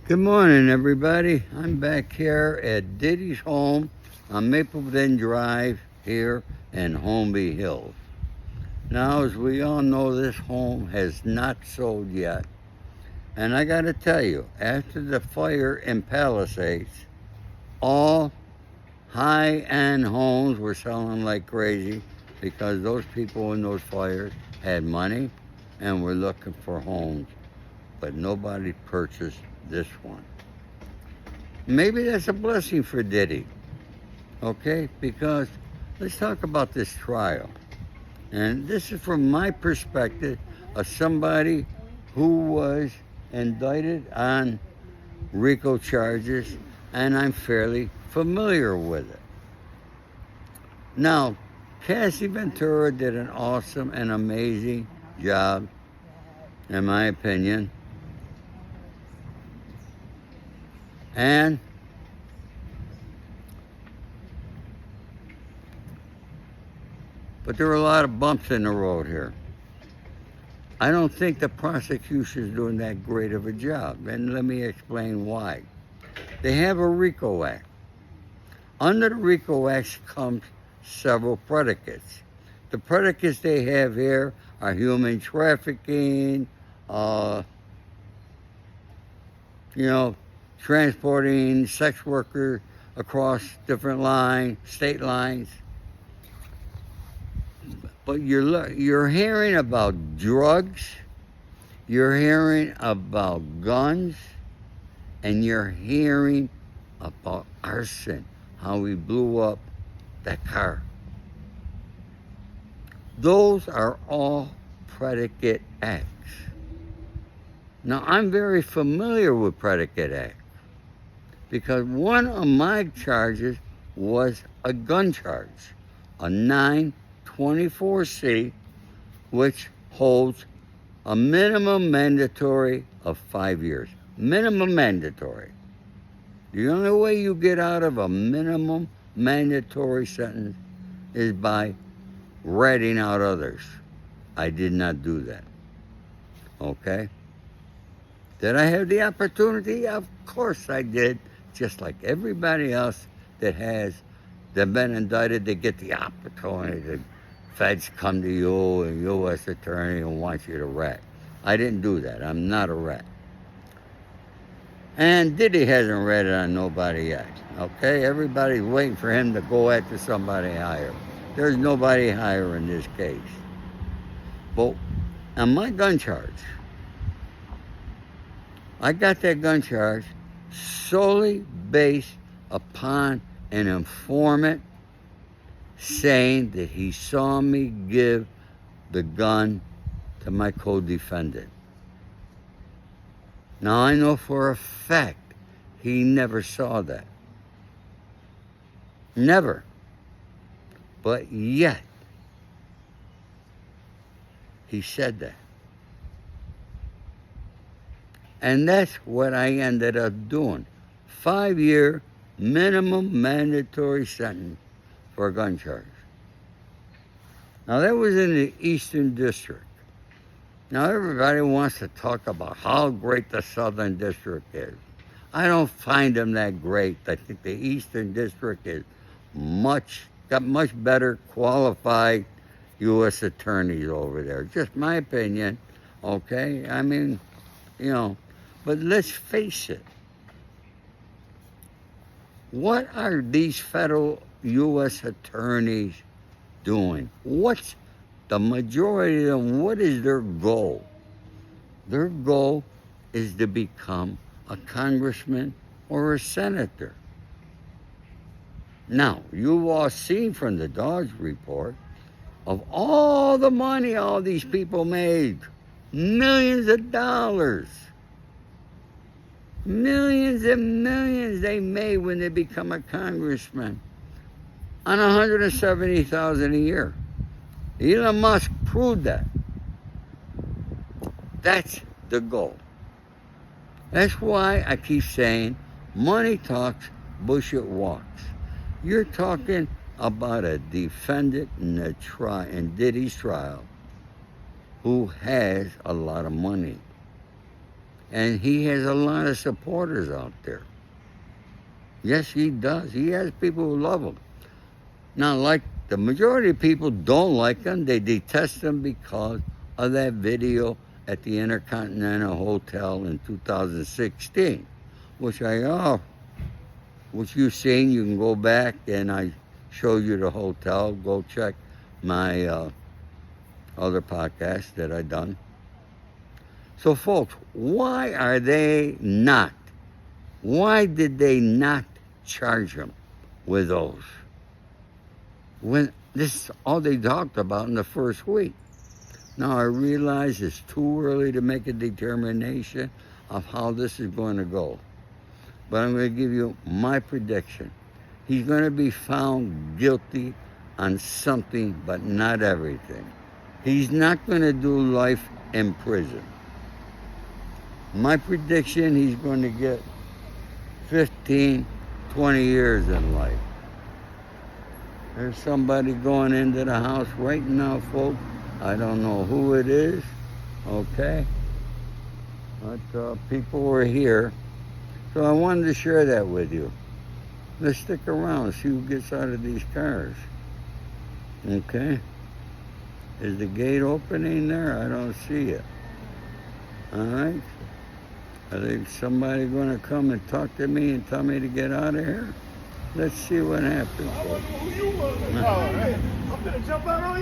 Good morning, everybody. I'm back here at Diddy's home on Mapleton Drive here in Holmby Hills. Now, as we all know, this home has not sold yet. And I got to tell you, after the fire in Palisades, all high-end homes were selling like crazy because those people in those fires had money and were looking for homes. But nobody purchased this one. Maybe that's a blessing for Diddy, okay? Because let's talk about this trial. And this is from my perspective of somebody who was indicted on RICO charges, and I'm fairly familiar with it. Now, Cassie Ventura did an awesome and amazing job, in my opinion. But there were a lot of bumps in the road here. I don't think the prosecution's doing that great of a job, and let me explain why. They have a RICO Act. Under the RICO Act comes several predicates. The predicates they have here are human trafficking, transporting sex workers across different lines, state lines. But you're hearing about drugs, you're hearing about guns, and you're hearing about arson, how we blew up that car. Those are all predicate acts. Now, I'm very familiar with predicate acts because one of my charges was a gun charge, a 924C, which holds a minimum mandatory of 5 years. Minimum mandatory. The only way you get out of a minimum mandatory sentence is by ratting out others. I did not do that. Okay? Did I have the opportunity? Of course I did. Just like everybody else that been indicted, they get the opportunity. The feds come to you, a U.S. attorney, and want you to rat. I didn't do that. I'm not a rat. And Diddy hasn't ratted on nobody yet. Okay? Everybody's waiting for him to go after somebody higher. There's nobody higher in this case. But on my gun charge, I got that gun charge solely based upon an informant saying that he saw me give the gun to my co-defendant. Now, I know for a fact he never saw that. Never. But yet, he said that. And that's what I ended up doing. 5-year minimum mandatory sentence for a gun charge. Now, that was in the Eastern District. Now, everybody wants to talk about how great the Southern District is. I don't find them that great. I think the Eastern District is got much better qualified U.S. attorneys over there. Just my opinion, okay? I mean, but let's face it. What are these federal U.S. attorneys doing? What's the majority of them, what is their goal? Their goal is to become a congressman or a senator. Now, you've all seen from the Dodge report of all the money all these people made. Millions of dollars. Millions and millions they made when they become a congressman on $170,000 a year. Elon Musk proved that. That's the goal. That's why I keep saying money talks, bullshit walks. You're talking about a defendant in Diddy's trial who has a lot of money. And he has a lot of supporters out there. Yes, he does. He has people who love him. Now, like the majority of people don't like him. They detest him because of that video at the Intercontinental Hotel in 2016, which you've seen. You can go back and I show you the hotel. Go check my other podcast that I done. So, folks, why did they not charge him with those? When this is all they talked about in the first week. Now, I realize it's too early to make a determination of how this is going to go. But I'm going to give you my prediction. He's going to be found guilty on something, but not everything. He's not going to do life in prison. My prediction, he's going to get 15, 20 years in life. There's somebody going into the house right now, folks. I don't know who it is, okay? But people were here. So I wanted to share that with you. Let's stick around and see who gets out of these cars. Okay? Is the gate opening there? I don't see it. All right? Are there somebody going to come and talk to me and tell me to get out of here? Let's see what happens. I don't know who you was. I'm going to jump out on you.